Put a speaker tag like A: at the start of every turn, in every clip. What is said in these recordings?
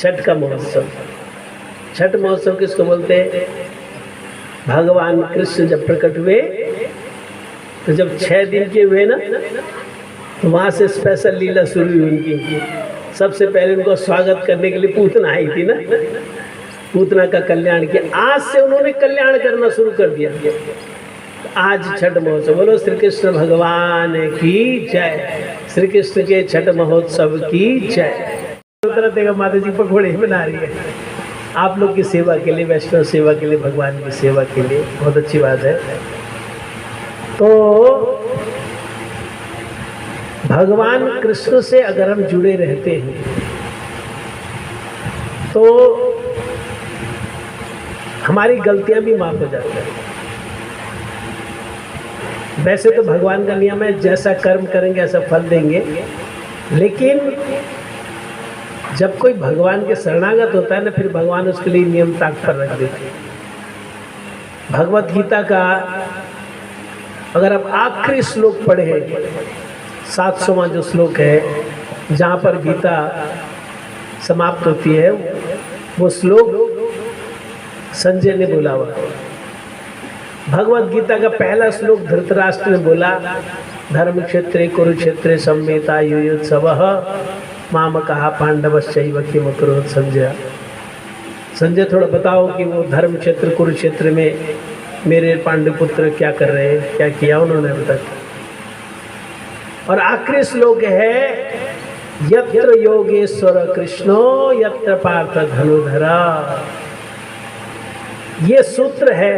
A: छठ का महोत्सव। छठ महोत्सव किसको बोलते हैं? भगवान कृष्ण जब प्रकट हुए तो जब 6 दिन के हुए ना, तो वहाँ से स्पेशल लीला शुरू हुई उनकी। सबसे पहले उनको स्वागत करने के लिए पूतना आई थी ना, पूतना का कल्याण किया। आज से उन्होंने कल्याण करना शुरू कर दिया। आज छठ महोत्सव। बोलो श्री कृष्ण भगवान की जय, श्री कृष्ण के छठ महोत्सव की जय। देखा माता जी पकौड़े बना रही है आप लोग की सेवा के लिए, वैष्णव सेवा के लिए, भगवान की सेवा के लिए। बहुत अच्छी बात है। तो भगवान कृष्ण से अगर हम जुड़े रहते हैं तो हमारी गलतियां भी माफ हो जाती हैं। वैसे तो भगवान का नियम है जैसा कर्म करेंगे ऐसा फल देंगे, लेकिन जब कोई भगवान के शरणागत होता है ना, फिर भगवान उसके लिए नियम ताक पर रख देते हैं। भगवत गीता का अगर आप आखिरी श्लोक पढ़े, 700वां जो श्लोक है जहाँ पर गीता समाप्त होती है, वो श्लोक संजय ने बोला हुआ। भगवत गीता का पहला श्लोक धृतराष्ट्र ने बोला, धर्म क्षेत्रे कुरुक्षेत्रे सम्मेता युयुत्सवः मामकः पांडवश्चैव किम अकरोत् संजय। संजय थोड़ा बताओ कि वो धर्म क्षेत्र कुरुक्षेत्र में मेरे पांडुपुत्र क्या कर रहे हैं, क्या किया उन्होंने बता। और आखिरी श्लोक है, यत्र योगेश्वर कृष्णो यत्र पार्थ धनुधरा। ये सूत्र है।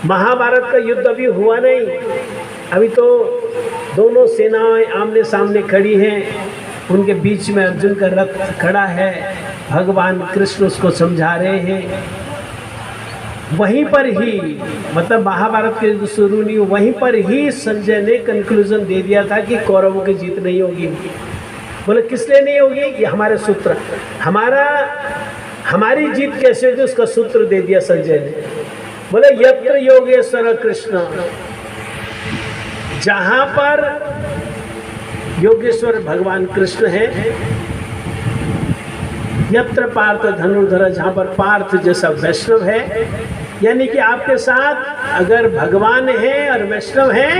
A: महाभारत का युद्ध अभी हुआ नहीं, अभी तो दोनों सेनाएं आमने सामने खड़ी हैं, उनके बीच में अर्जुन का रथ खड़ा है, भगवान कृष्ण उसको समझा रहे हैं। वहीं पर ही, मतलब महाभारत के युद्ध शुरू नहीं, वहीं पर ही संजय ने कंक्लूजन दे दिया था कि कौरवों की जीत नहीं होगी। बोले किस लिए नहीं होगी? ये हमारे सूत्र, हमारी जीत कैसे होगी उसका सूत्र दे दिया संजय ने। बोले यत्र योगेश्वर कृष्ण, जहां पर योगेश्वर भगवान कृष्ण है, यत्र पार्थ धनुर्धर, जहां पर पार्थ जैसा वैष्णव है, यानी कि आपके साथ अगर भगवान है और वैष्णव है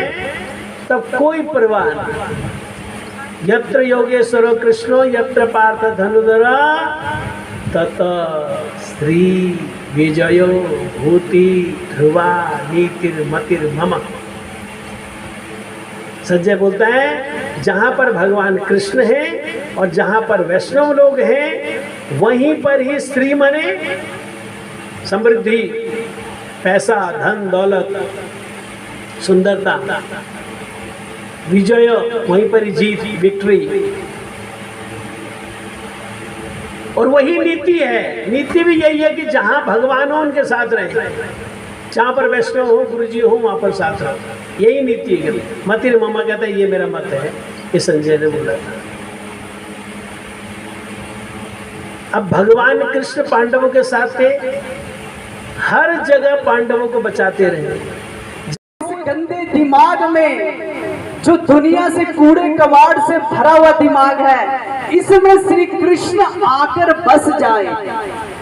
A: तब कोई परवाह नहीं। यत्र योगेश्वर कृष्णो यत्र पार्थ धनुर्धर तत श्री विजयो भूति ध्रुवा नीतिर्मतिर मम। संजय बोलता है जहां पर भगवान कृष्ण है और जहां पर वैष्णव लोग हैं वहीं पर ही श्री मने समृद्धि, पैसा, धन दौलत, सुंदरता, विजय वहीं पर ही जीत, विक्ट्री। और वही नीति है। नीति भी यही है कि जहां भगवान हो उनके साथ रहे, जहां पर वैष्णव हो, गुरु जी हो, वहां पर साथ रहो। यही नीति है। मतिर मामा कहता है ये मेरा मत है, ये संजय ने बोला था। अब भगवान कृष्ण पांडवों के साथ थे, हर जगह पांडवों को बचाते रहे।
B: गंदे दिमाग में जो दुनिया से कूड़े कबाड़ से भरा हुआ दिमाग है, इसमें श्री कृष्ण आकर बस जाए,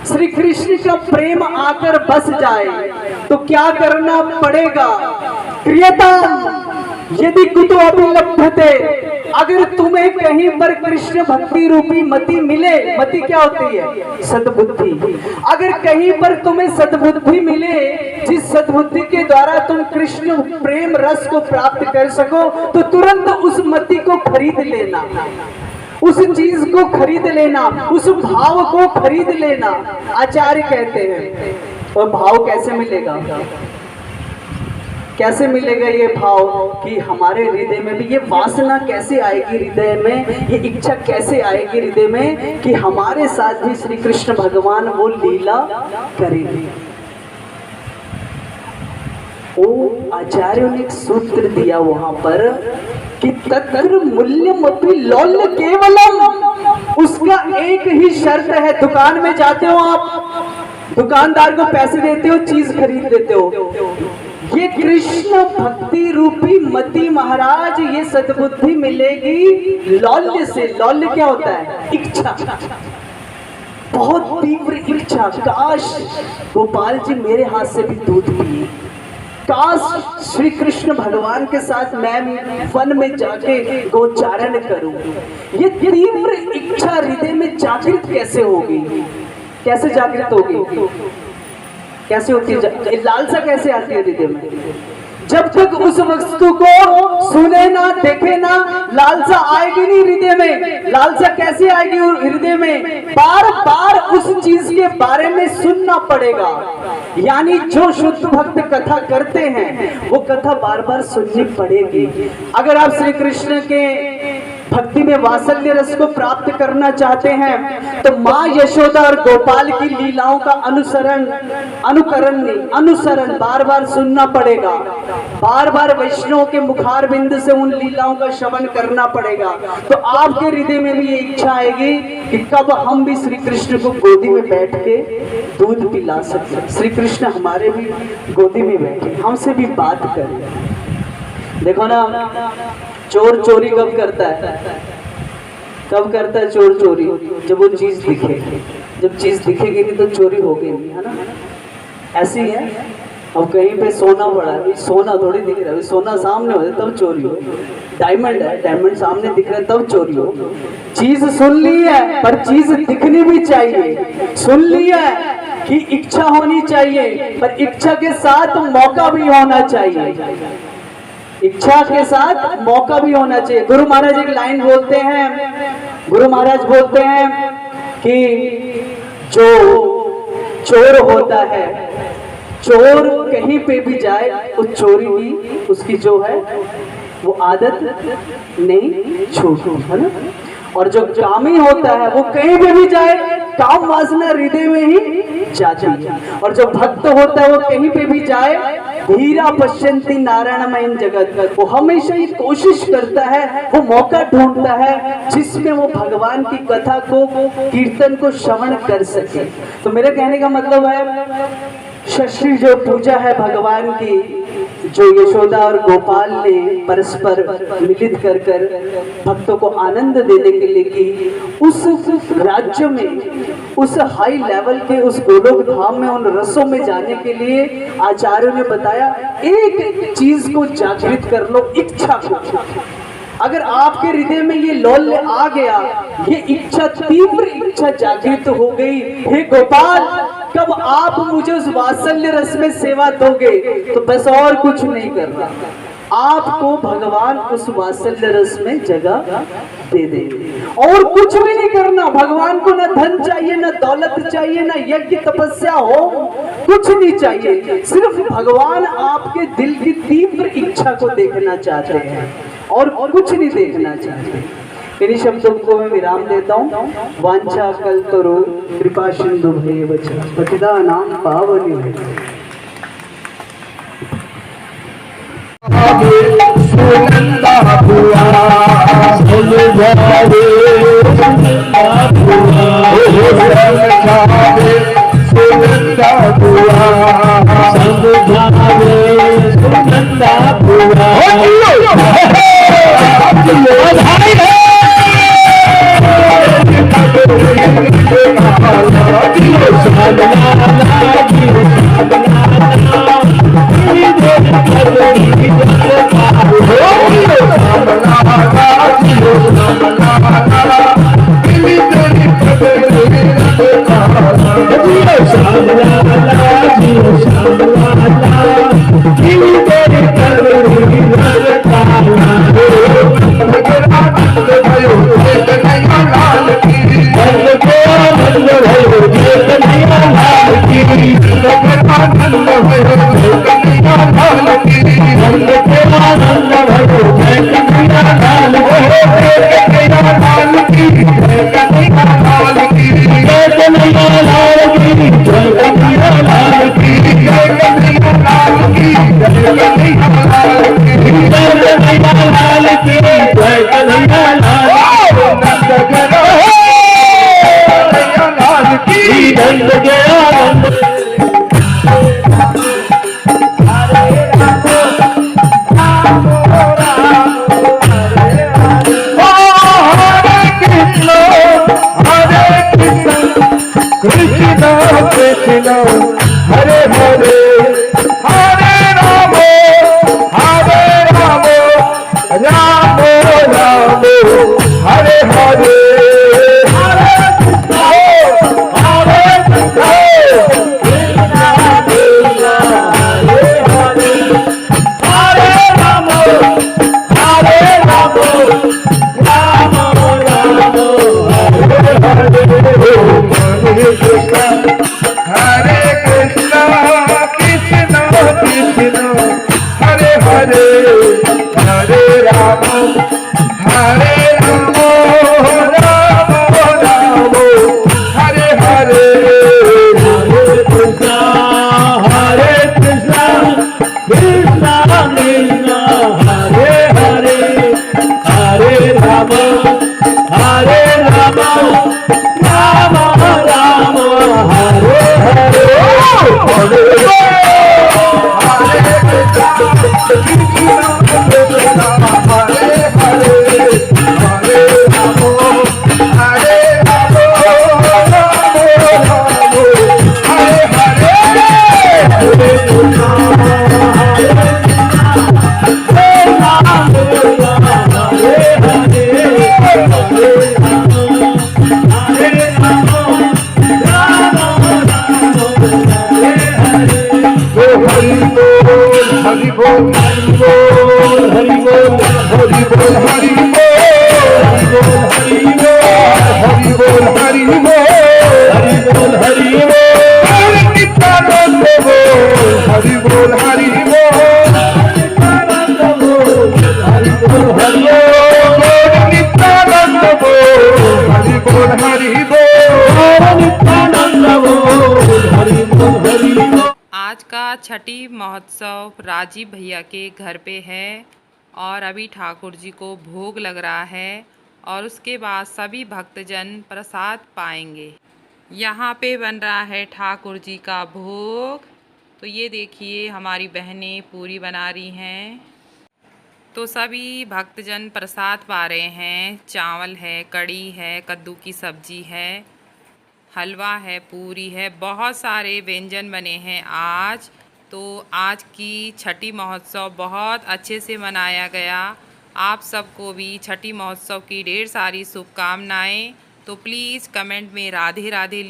B: श्री कृष्ण का प्रेम आकर बस जाए तो क्या करना पड़ेगा? क्रियताम यदि कुतो अभिलभ्यते, अगर तुम्हें कहीं पर कृष्ण भक्ति रूपी मति मिले, मति क्या होती है? सद्बुद्धि। अगर कहीं पर तुम्हें सद्बुद्धि मिले, जिस सद्बुद्धि के द्वारा तुम कृष्ण प्रेम रस को प्राप्त कर सको, तो तुरंत उस मति को खरीद लेना, उस चीज को खरीद लेना, उस भाव को खरीद लेना। आचार्य कहते हैं, और भाव कैसे मिलेगा? कैसे मिलेगा ये भाव? कि हमारे हृदय में भी ये वासना कैसे आएगी हृदय में, ये इच्छा कैसे आएगी हृदय में कि हमारे साथ भी श्री कृष्ण भगवान वो लीला करेंगे। वो आचार्यों ने एक सूत्र दिया वहां पर कि तत्र मूल्यम अपि लौल्य केवलम, उसका एक ही शर्त है। दुकान में जाते हो आप, दुकानदार को पैसे देते हो, चीज खरीद देते हो। ये कृष्ण भक्ति रूपी मति महाराज, ये सद्बुद्धि मिलेगी लौल्य से। लौल्य क्या होता है? इच्छा। बहुत तीव्र इच्छा, काश गोपाल जी मेरे हाथ से भी दूध पिए, काश श्री कृष्ण भगवान के साथ मैं वन में जाके गोचारण करूं। ये तीव्र इच्छा हृदय में जागृत कैसे होगी, कैसे जागृत होगी, कैसे होती है, लालसा कैसे आती है हृदय में? जब तक उस वस्तु को सुने ना देखे ना, लालसा आएगी नहीं हृदय में। लालसा कैसे आएगी हृदय में? बार बार उस चीज के बारे में सुनना पड़ेगा। यानी जो शुद्ध भक्त कथा करते हैं वो कथा बार बार सुननी पड़ेगी। अगर आप श्री कृष्ण के भक्ति में वात्सल्य रस को प्राप्त करना चाहते हैं तो माँ यशोदा और गोपाल की लीलाओं का अनुसरण बार बार सुनना पड़ेगा। बार बार वैष्णव के मुखार बिंद से उन लीलाओं का श्रवण करना पड़ेगा। तो आपके हृदय में भी ये इच्छा आएगी कि कब हम भी श्री कृष्ण को गोदी में बैठ के दूध पिला सकते, श्री कृष्ण हमारे भी गोदी में बैठे, हमसे भी बात करें। देखो ना, चोर चोरी कब करता है? कब करता है चोर चोरी? जब वो चीज दिखे। जब चीज दिखेगी नहीं तो चोरी होगी नहीं, है ना? ऐसी है। अब कहीं पे सोना पड़ा है, सोना थोड़ी दिख रहा है, सोना सामने हो जाए तब चोरी हो। डायमंड है, डायमंड सामने दिख रहा है तब चोरी हो। चीज सुन ली है पर चीज दिखनी भी चाहिए। सुन ली है कि इच्छा होनी चाहिए पर इच्छा के साथ मौका भी होना चाहिए। इच्छा के साथ मौका भी होना चाहिए। गुरु महाराज एक लाइन बोलते हैं, गुरु महाराज बोलते हैं कि जो चोर होता है, चोर कहीं पे भी जाए उस चोरी की उसकी जो है वो आदत नहीं छूटती, है ना? और जो कामी होता है वो कहीं पे भी जाए काम वासना हृदय में ही जाती है। और जो भक्त होता है वो कहीं पे भी जाए धीरा पश्यंती नारायणमय जगत, वो हमेशा ही कोशिश करता है, वो मौका ढूंढता है जिसमें वो भगवान की कथा को, कीर्तन को श्रवण कर सके। तो मेरे कहने का मतलब है षष्ठी जो पूजा है भगवान की, जो यशोदा और गोपाल ने परस्पर मिलित कर कर भक्तों को आनंद देने के लिए की, उस राज्य में, उस हाई लेवल के उस गोलोक धाम में उन रसों में जाने के लिए आचार्यों ने बताया एक चीज को जागृत कर लो, इच्छा को। अगर आपके हृदय में ये लौल्य आ गया, ये इच्छा, तीव्र इच्छा जागृत हो गई, हे गोपाल कब आप मुझे उस वात्सल्य रस में सेवा दोगे, तो बस और कुछ नहीं करना, आपको भगवान उस वात्सल्य रस में जगह दे देंगे। और कुछ भी नहीं करना, भगवान को ना धन चाहिए, ना दौलत चाहिए, ना यज्ञ तपस्या हो, कुछ नहीं चाहिए, सिर्फ भगवान आपके दिल की तीव्र इच्छा को देखना चाहते हैं और कुछ नहीं देखना चाहते। इन्हीं शब्दों को मैं विराम देता हूँ। वांछा कल्पतरु कृपा सिंधु भैव च पतितानां पावनेभ्यो।
C: सुनंदा हुआ सुलझावे, सुनंदा हुआ समझावे, सुनंदा हुआ कृष्ण हरे हरे हरे राम राम राम राम हरे हरे हरे हरे कृष्ण कृष्ण कृष्ण हरे हरे हरे राम राम राम राम हरे हरे
A: हरे कृष्णा कृष्णा कृष्णा हरे हरे हरे राम राम राम हरे हरे
C: हरि बोल हरि बोल हरि बोल हरि बोल हरि बोल हरि बोल हरि बोल नित्यानंद बोल हरि बोल हरि बोल नित्यानंद बोल हरि बोल हरि बोल।
D: आज का छठी महोत्सव राजीव भैया के घर पे है और अभी ठाकुर जी को भोग लग रहा है और उसके बाद सभी भक्तजन प्रसाद पाएंगे। यहाँ पे बन रहा है ठाकुर जी का भोग। तो ये देखिए हमारी बहनें पूरी बना रही हैं। तो सभी भक्तजन प्रसाद पा रहे हैं। चावल है, कड़ी है, कद्दू की सब्जी है, हलवा है, पूरी है, बहुत सारे व्यंजन बने हैं आज। तो आज की छठी महोत्सव बहुत अच्छे से मनाया गया। आप सबको भी छठी महोत्सव की ढेर सारी शुभकामनाएं। तो प्लीज़ कमेंट में राधे राधे लिख